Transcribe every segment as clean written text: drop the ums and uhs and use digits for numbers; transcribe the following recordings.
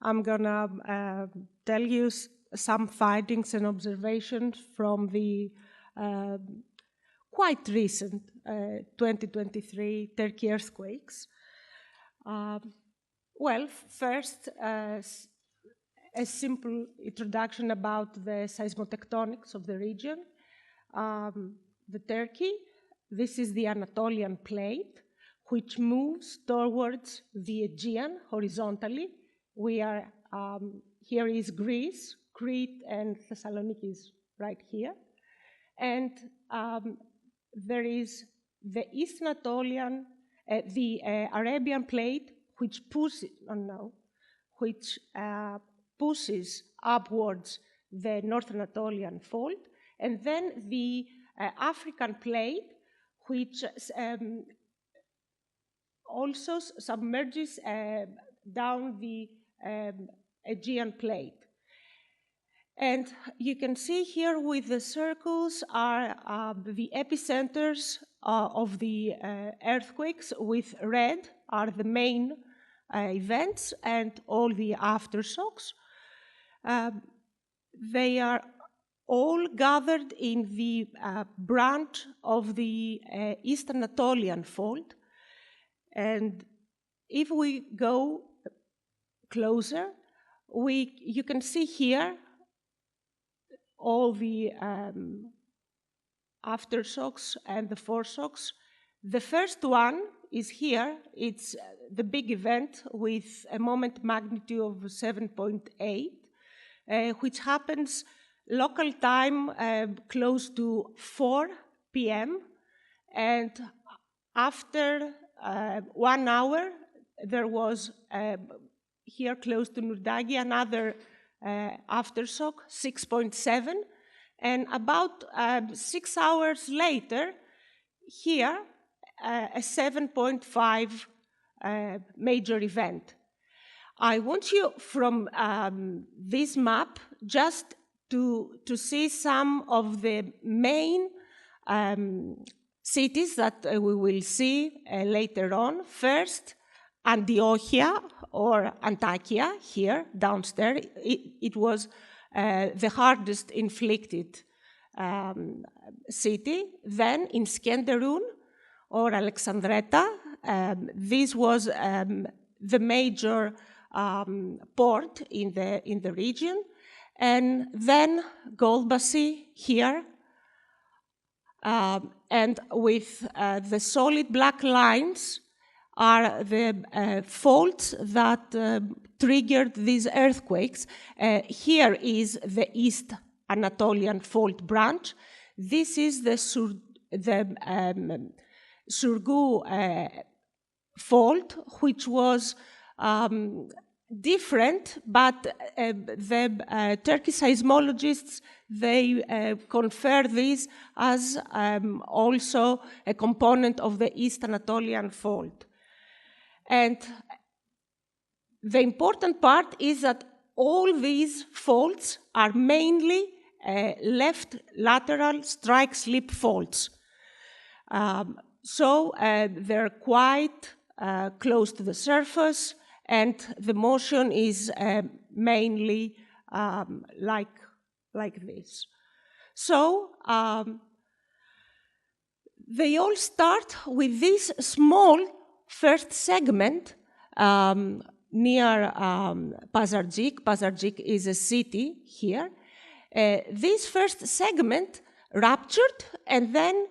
I'm gonna tell you some findings and observations from the quite recent 2023 Turkey earthquakes. Well, first, a simple introduction about the seismotectonics of the region. The Turkey, this is the Anatolian plate, which moves towards the Aegean horizontally. We are, here is Greece, Crete and Thessaloniki is right here. And there is the East Anatolian, the Arabian plate, which pushes, pushes upwards the North Anatolian fault, and then the African plate, which also submerges down the Aegean plate. And you can see here with the circles are the epicenters of the earthquakes. With red are the main events and all the aftershocks. They are all gathered in the branch of the East Anatolian fault. And if we go closer, you can see here all the aftershocks and the foreshocks. The first one is here. It's the big event with a moment magnitude of 7.8, which happens local time close to 4 p.m. And after 1 hour, there was here close to Nurdagi another aftershock, 6.7, and about 6 hours later, here, a 7.5 major event. I want you from this map just to see some of the main cities that we will see later on. First, Antiochia or Antakya, here downstairs. It was the hardest inflicted city. Then in Skenderun or Alexandretta, this was the major port in the region. And then Golbasi here. And with the solid black lines are the faults that triggered these earthquakes. Here is the East Anatolian fault branch. This is the Surgu fault, which was different, but the Turkish seismologists, they confer this as also a component of the East Anatolian fault. And the important part is that all these faults are mainly left lateral strike-slip faults. So they're quite close to the surface, and the motion is mainly like this. So they all start with this small first segment near Pazarcik. Pazarcik is a city here. This first segment ruptured, and then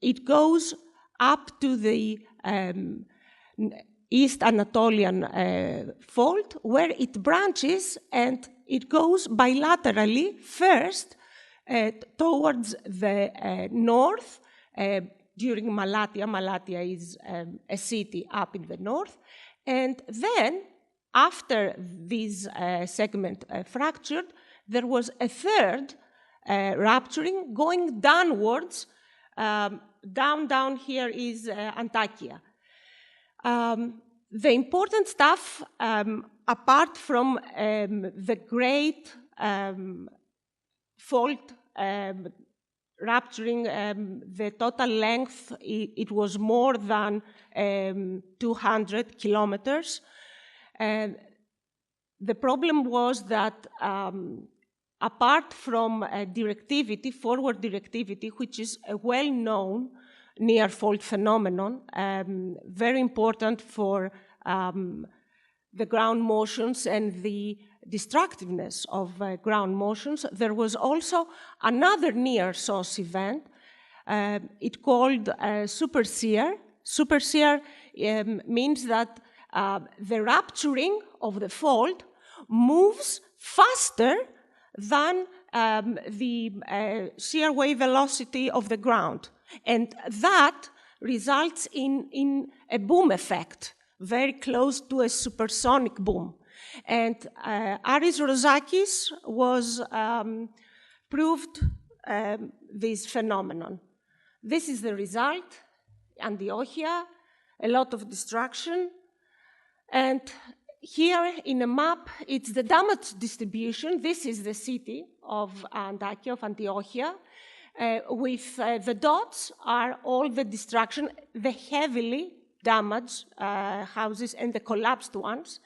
it goes up to the East Anatolian fault, where it branches and it goes bilaterally first towards the north during Malatya. Malatya is a city up in the north. And then, after this segment fractured, there was a third rupturing going downwards. Down here is Antakya. The important stuff, apart from the great fault rupturing, the total length, it was more than 200 kilometers. the problem was that apart from directivity, forward directivity, which is a well-known near-fault phenomenon, very important for the ground motions and the destructiveness of ground motions, there was also another near source event. It called super shear. Super shear means that the rupturing of the fault moves faster than the shear wave velocity of the ground. And that results in a boom effect, very close to a supersonic boom. And Aris Rozakis was proved this phenomenon. This is the result, Antiochia, a lot of destruction. And here in a map, it's the damage distribution. This is the city of Antiochia. With the dots are all the destruction, the heavily damaged houses and the collapsed ones.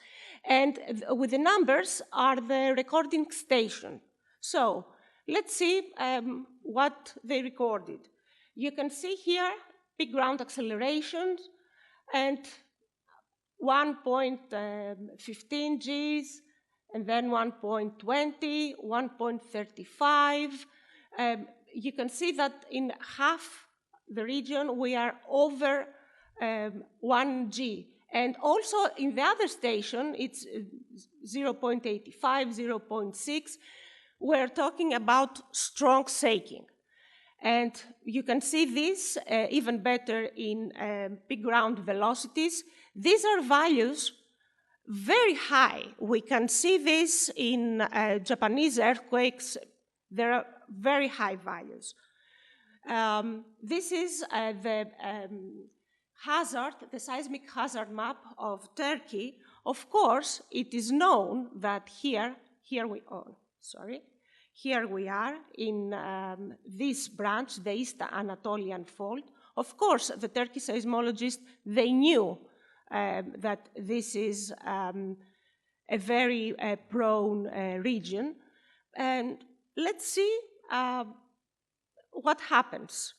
And with the numbers are the recording station. So let's see what they recorded. You can see here big ground accelerations and 1.15 Gs, and then 1.20, 1.35. You can see that in half the region we are over 1 G. And also in the other station, it's 0.85, 0.6. We're talking about strong shaking. And you can see this even better in big ground velocities. These are values very high. We can see this in Japanese earthquakes. There are very high values. This is the hazard, the seismic hazard map of Turkey. Of course, it is known that here we are in this branch, the East Anatolian Fault. Of course, the Turkish seismologists, they knew that this is a very prone region. And let's see what happens.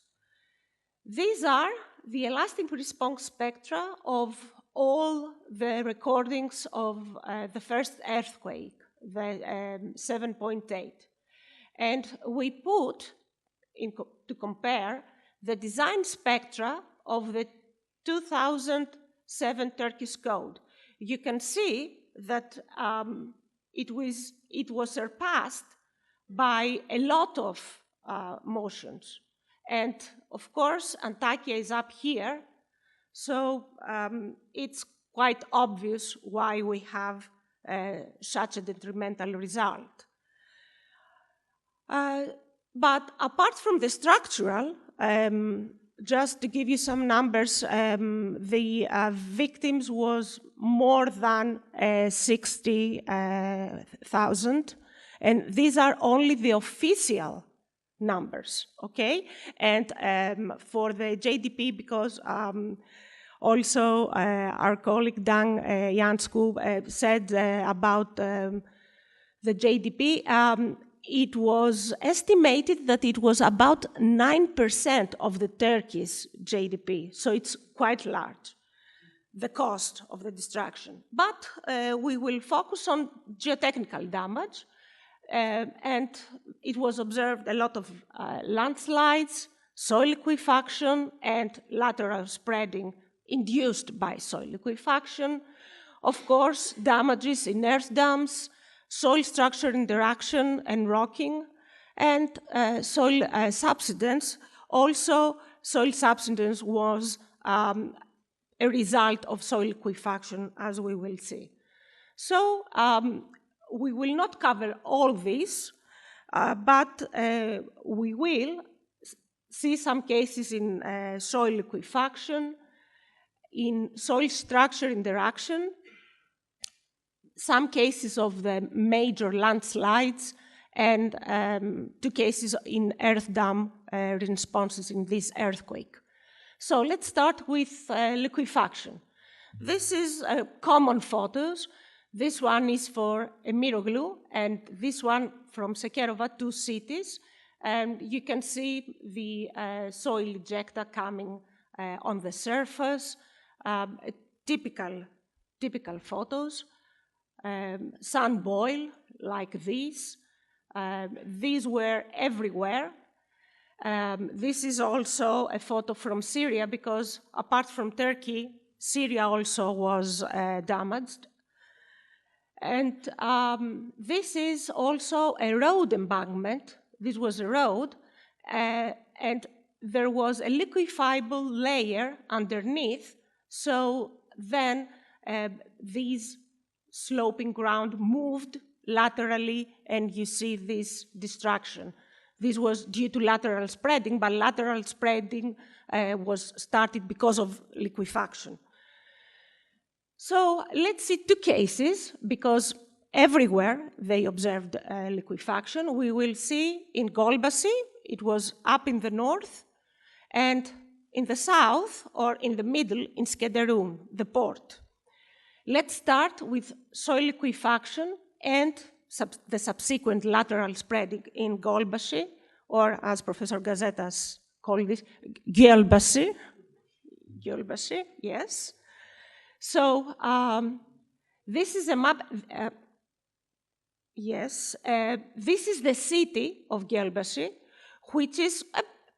These are the elastic response spectra of all the recordings of the first earthquake, the 7.8. And we put, to compare, the design spectra of the 2007 Turkish code. You can see that it was surpassed by a lot of motions. And of course, Antakya is up here, so it's quite obvious why we have such a detrimental result. But apart from the structural, just to give you some numbers, the victims was more than 60,000, and these are only the official numbers, okay? And for the JDP, because also our colleague Dan Jansku said about the JDP, it was estimated that it was about 9% of the Turkey's GDP, so it's quite large, the cost of the destruction. But we will focus on geotechnical damage, and it was observed a lot of landslides, soil liquefaction, and lateral spreading induced by soil liquefaction. Of course, damages in earth dams, soil structure interaction and rocking, and soil subsidence. Also, soil subsidence was a result of soil liquefaction, as we will see. So we will not cover all this, but we will see some cases in soil liquefaction, in soil structure interaction, some cases of the major landslides, and 2 cases in earth dam responses in this earthquake. So let's start with liquefaction. This is common photos. This one is for Emiroglu, and this one from Sekerova, 2 cities. And you can see the soil ejecta coming on the surface, typical photos. Sun boil like this. These were everywhere. This is also a photo from Syria, because apart from Turkey, Syria also was damaged. And this is also a road embankment. This was a road, and there was a liquefiable layer underneath. So then these sloping ground moved laterally, and you see this destruction. This was due to lateral spreading, but lateral spreading was started because of liquefaction. So let's see 2 cases, because everywhere they observed liquefaction. We will see in Golbasi, it was up in the north, and in the south, or in the middle, in Skederun, the port. Let's start with soil liquefaction and the subsequent lateral spreading in Golbasi, or as Professor Gazetas called this, Gyelbasi. Gyelbasi, yes. So this is a map. Yes, this is the city of Gyelbasi, which is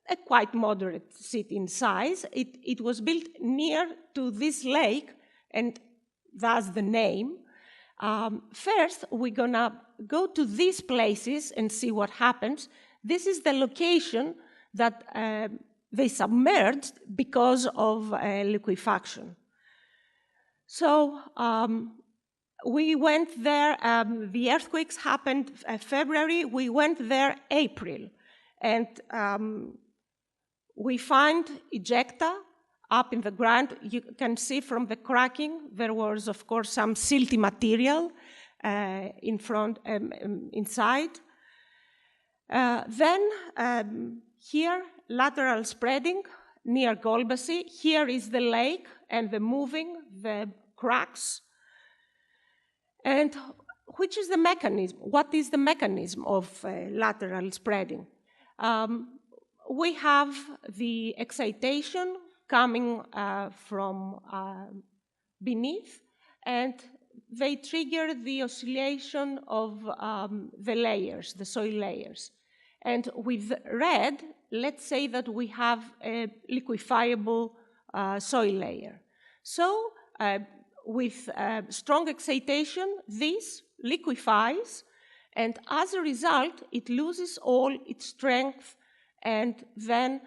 a quite moderate city in size. It was built near to this lake, and that's the name. First, we're gonna go to these places and see what happens. This is the location that they submerged because of liquefaction. So we went there, the earthquakes happened February, we went there April, and we find ejecta up in the ground. You can see from the cracking, there was, of course, some silty material inside. Then here, lateral spreading near Golbasi. Here is the lake and the moving, the cracks. And which is the mechanism? What is the mechanism of lateral spreading? We have the excitation coming from beneath, and they trigger the oscillation of the layers, the soil layers. And with red, let's say that we have a liquefiable soil layer. So with strong excitation, this liquefies, and as a result, it loses all its strength, and then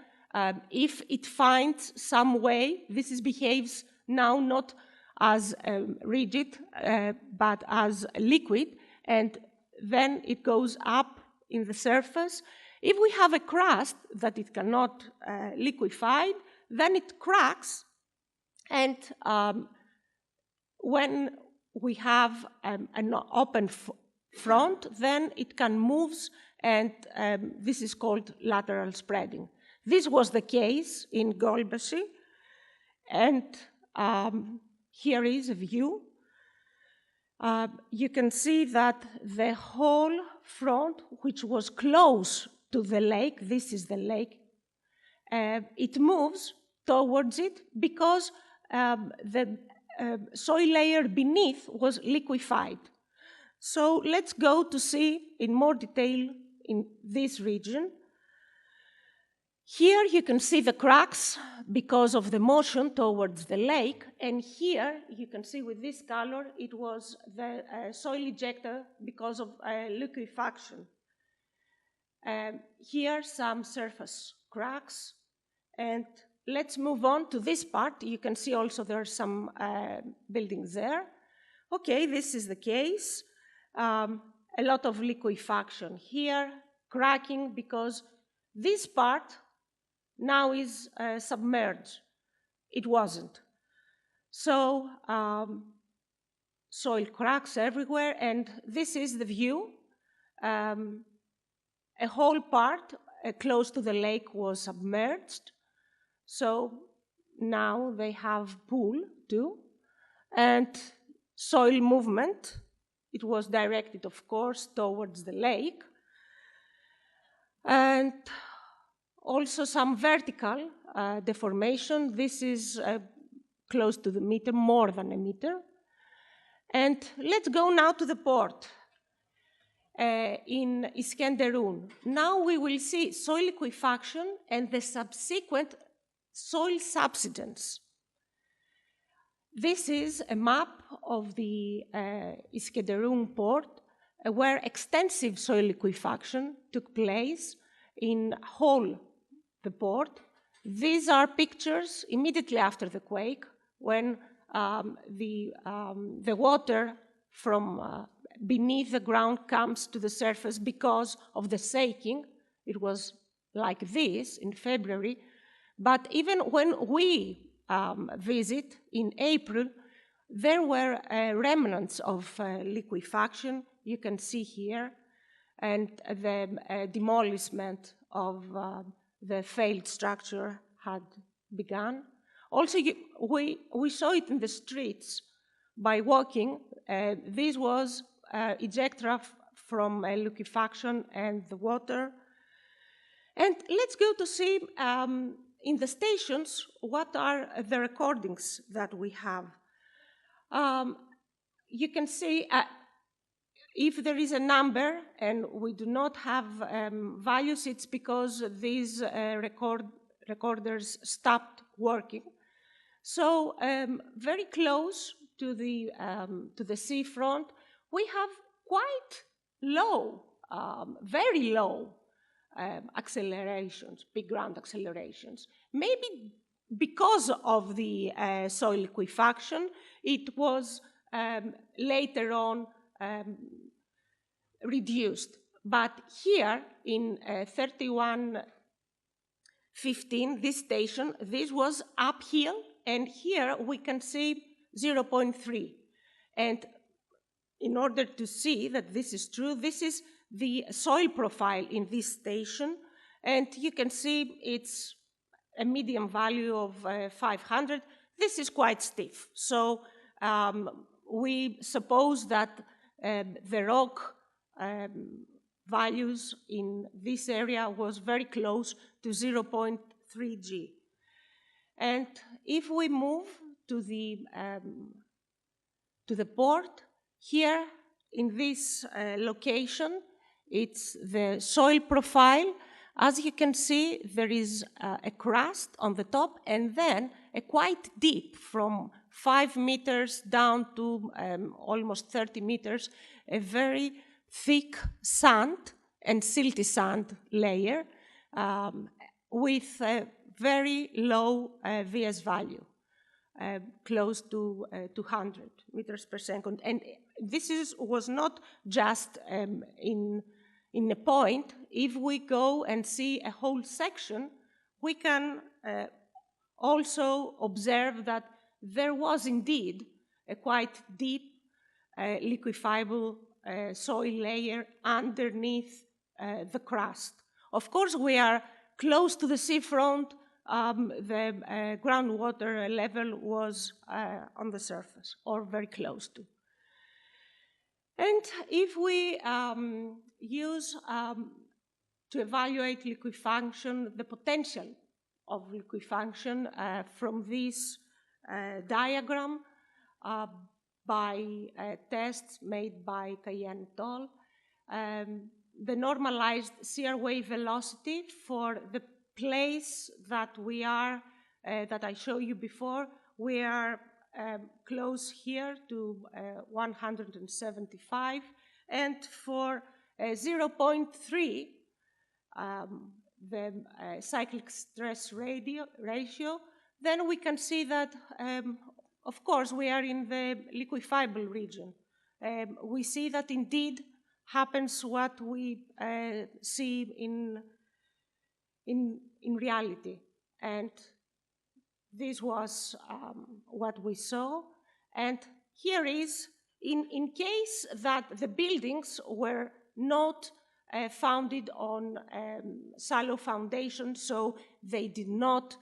if it finds some way, this behaves now not as rigid, but as liquid, and then it goes up in the surface. If we have a crust that it cannot liquefy, then it cracks, and when we have an open front, then it can move, and this is called lateral spreading. This was the case in Golbasi, and here is a view. You can see that the whole front, which was close to the lake, this is the lake, it moves towards it because the soil layer beneath was liquefied. So let's go to see in more detail in this region. Here you can see the cracks because of the motion towards the lake, and here you can see with this color it was the soil ejecta because of liquefaction. Here some surface cracks, and let's move on to this part. You can see also there are some buildings there. Okay, this is the case. A lot of liquefaction here, cracking because this part now is submerged. It wasn't. So soil cracks everywhere, and this is the view. A whole part close to the lake was submerged. So now they have pool too. And soil movement. It was directed, of course, towards the lake. And also some vertical deformation. This is close to the meter, more than a meter. And let's go now to the port in Iskenderun. Now we will see soil liquefaction and the subsequent soil subsidence. This is a map of the Iskenderun port where extensive soil liquefaction took place in whole the port. These are pictures immediately after the quake when the water from beneath the ground comes to the surface because of the shaking. It was like this in February. But even when we visit in April, there were remnants of liquefaction. You can see here, and the demolishment of the failed structure had begun. Also, we saw it in the streets by walking. This was ejecta from liquefaction and the water. And let's go to see in the stations what are the recordings that we have. You can see if there is a number and we do not have values, it's because these recorders stopped working. So very close to the seafront, we have quite low, very low accelerations, big ground accelerations. Maybe because of the soil liquefaction, it was later on reduced. But here in 3115, this station, this was uphill, and here we can see 0.3. And in order to see that this is true, this is the soil profile in this station, and you can see it's a medium value of 500. This is quite stiff. So we suppose that the rock values in this area was very close to 0.3 G. And if we move to the port, here in this location, it's the soil profile. As you can see, there is a crust on the top and then a quite deep from 5 meters down to almost 30 meters, a very thick sand and silty sand layer with a very low VS value, close to 200 meters per second. And this was not just in a point. If we go and see a whole section, we can also observe that there was indeed a quite deep liquefiable soil layer underneath the crust. Of course, we are close to the seafront. The groundwater level was on the surface, or very close to. And if we use to evaluate liquefaction, the potential of liquefaction from this diagram by tests made by Cayenne et al., the normalized shear wave velocity for the place that we are, that I showed you before, we are close here to 175, and for 0.3, the cyclic stress ratio, then we can see that, of course, we are in the liquefiable region. We see that indeed happens what we see in reality. And this was what we saw. And here is, in case that the buildings were not founded on shallow foundation, so they did not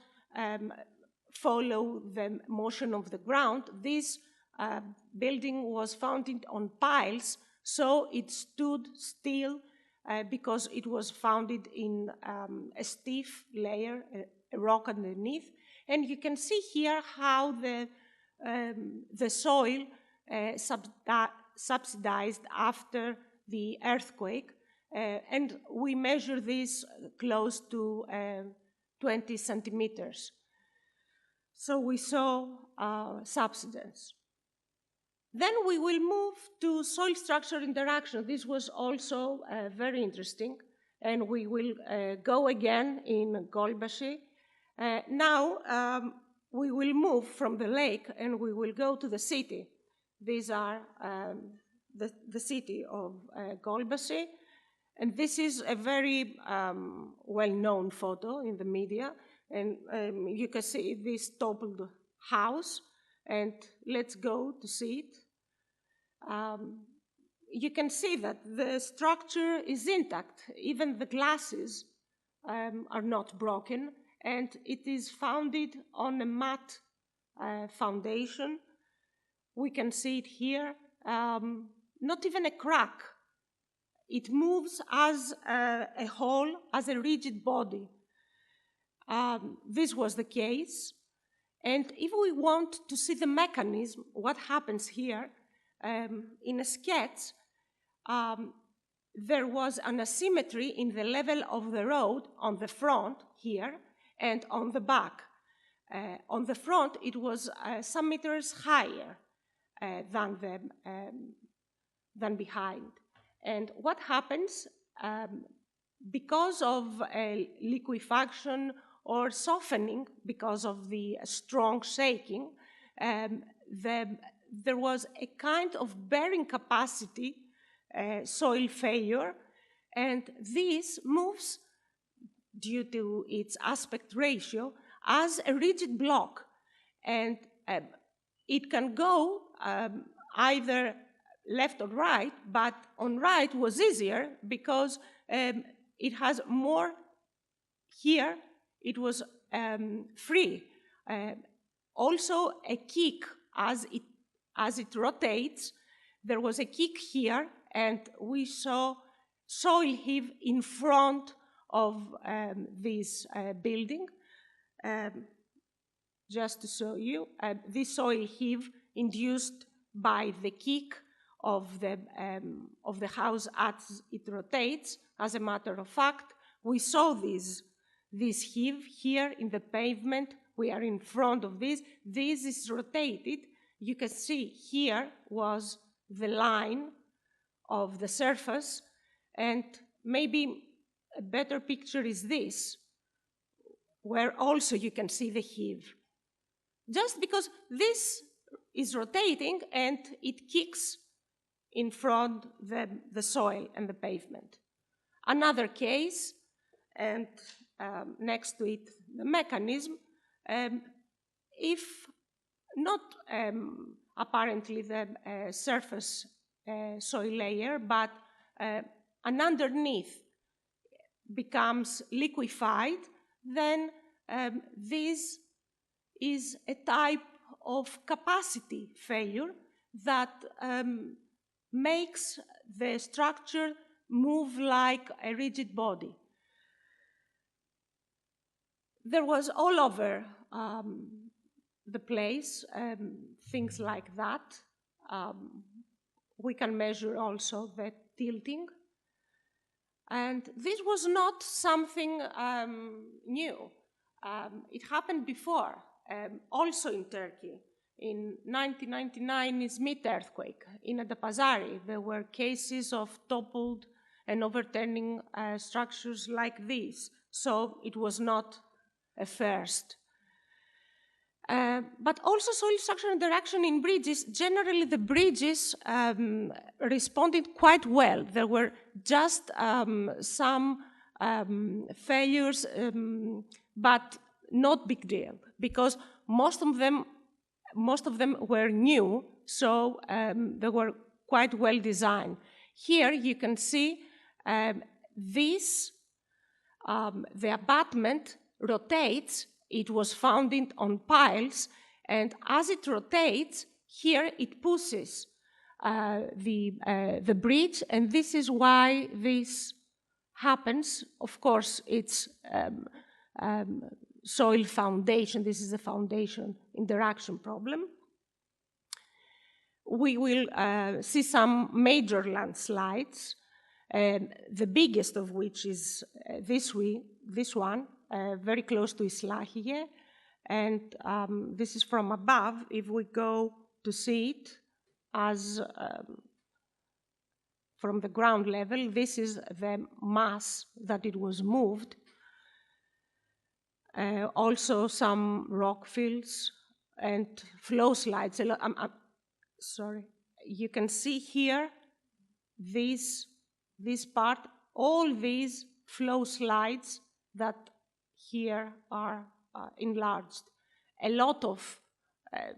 follow the motion of the ground, these building was founded on piles, so it stood still because it was founded in a stiff layer, a rock underneath. And you can see here how the soil subsidized after the earthquake, and we measure this close to 20 centimeters. So we saw subsidence. Then we will move to soil-structure interaction. This was also very interesting, and we will go again in Golbashi. Now we will move from the lake and we will go to the city. These are the city of Golbashi, and this is a very well-known photo in the media, and you can see this toppled house, and let's go to see it. You can see that the structure is intact. Even the glasses are not broken, and it is founded on a matte foundation. We can see it here, not even a crack. It moves as a whole, as a rigid body. This was the case. And if we want to see the mechanism, what happens here, in a sketch, there was an asymmetry in the level of the road on the front here and on the back. On the front, it was some meters higher than behind. And what happens, because of liquefaction or softening, because of the strong shaking, there was a kind of bearing capacity soil failure, and this moves, due to its aspect ratio, as a rigid block. And it can go either left or right, but on right was easier because it has more here, it was free. Also a kick as it rotates. There was a kick here, and we saw soil heave in front of this building. Just to show you, this soil heave induced by the kick of the house as it rotates. As a matter of fact, we saw this heave here in the pavement. We are in front of this. This is rotated. You can see here was the line of the surface, and maybe a better picture is this, where also you can see the heave. Just because this is rotating and it kicks in front the soil and the pavement. Another case, and next to it, the mechanism, if not apparently the surface soil layer, but an underneath becomes liquefied, then this is a type of capacity failure that makes the structure move like a rigid body. There was all over the place things like that. We can measure also the tilting. And this was not something new. It happened before, also in Turkey. In 1999 Izmit earthquake, in Adapazari, there were cases of toppled and overturning structures like this. So it was not a first. But also soil structure interaction in bridges. Generally, the bridges responded quite well. There were just some failures, but not big deal, because most of them were new, so they were quite well designed. Here you can see this, the abutment rotates. It was founded on piles, and as it rotates, here it pushes the bridge, and this is why this happens. Of course, it's soil foundation. This is a foundation interaction problem. We will see some major landslides, the biggest of which is this one, very close to Islahie. And this is from above. If we go to see it as from the ground level, this is the mass that it was moved. Also some rock fields and flow slides. Sorry, you can see here this part, all these flow slides that here are enlarged. A lot of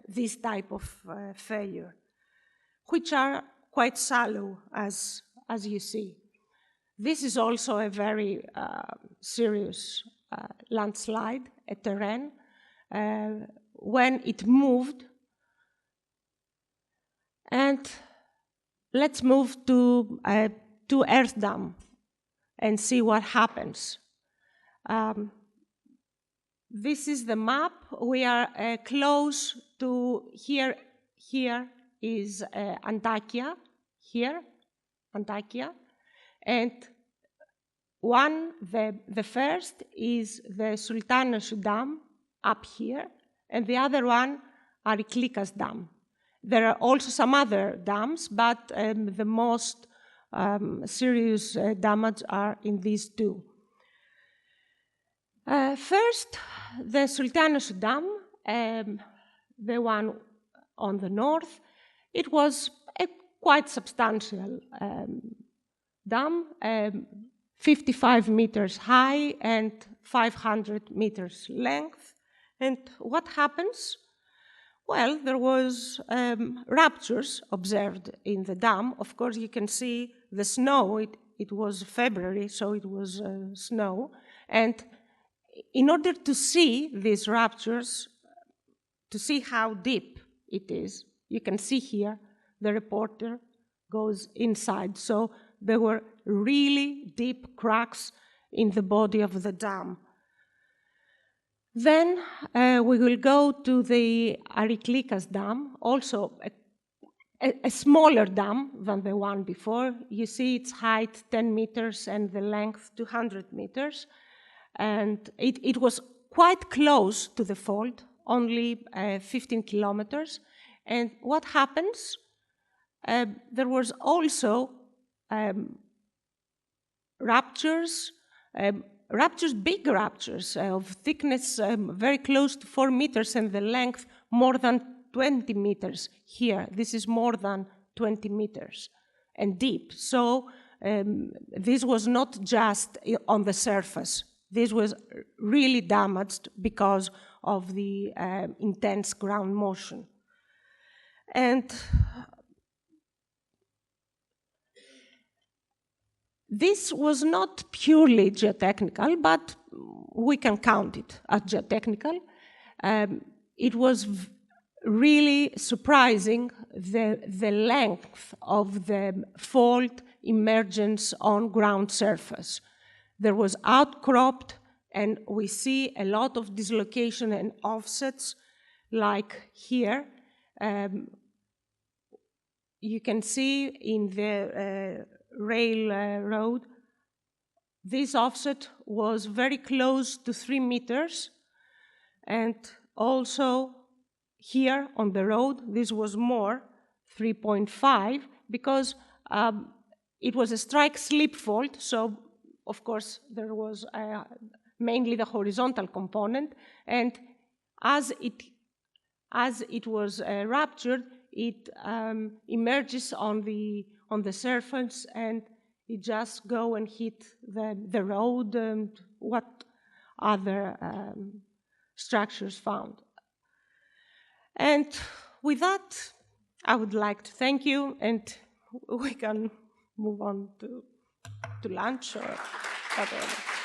this type of failure, which are quite shallow, as you see. This is also a very serious landslide, a terrain. When it moved, and let's move to Earth Dam and see what happens. This is the map. We are close to here. Here is Antakya. Here, Antakya, and the first is the Sultanos Dam up here, and the other one Ariklikas Dam. There are also some other dams, but the most serious damage are in these two. First, the Sultanos Dam, the one on the north, it was a quite substantial dam, 55 meters high and 500 meters length. And what happens? Well, there was ruptures observed in the dam. Of course, you can see the snow. It was February, so it was snow. And in order to see these ruptures, to see how deep it is, you can see here the reporter goes inside. So there were really deep cracks in the body of the dam. Then we will go to the Ariklikas Dam, also a smaller dam than the one before. You see its height 10 meters and the length 200 meters. And it was quite close to the fault, only 15 kilometers. And what happens? There was also ruptures, big ruptures of thickness very close to 4 meters and the length more than 20 meters here. This is more than 20 meters and deep. So this was not just on the surface. This was really damaged because of the intense ground motion. And this was not purely geotechnical, but we can count it as geotechnical. It was really surprising the length of the fault emergence on ground surface. There was outcropped, and we see a lot of dislocation and offsets, like here. You can see in the railroad, this offset was very close to 3 meters, and also here on the road, this was more, 3.5, because it was a strike-slip fault, so of course there was mainly the horizontal component, and as it was ruptured, it emerges on the surface, and it just go and hit the road and what other structures found. And with that, I would like to thank you, and we can move on to lunch or whatever.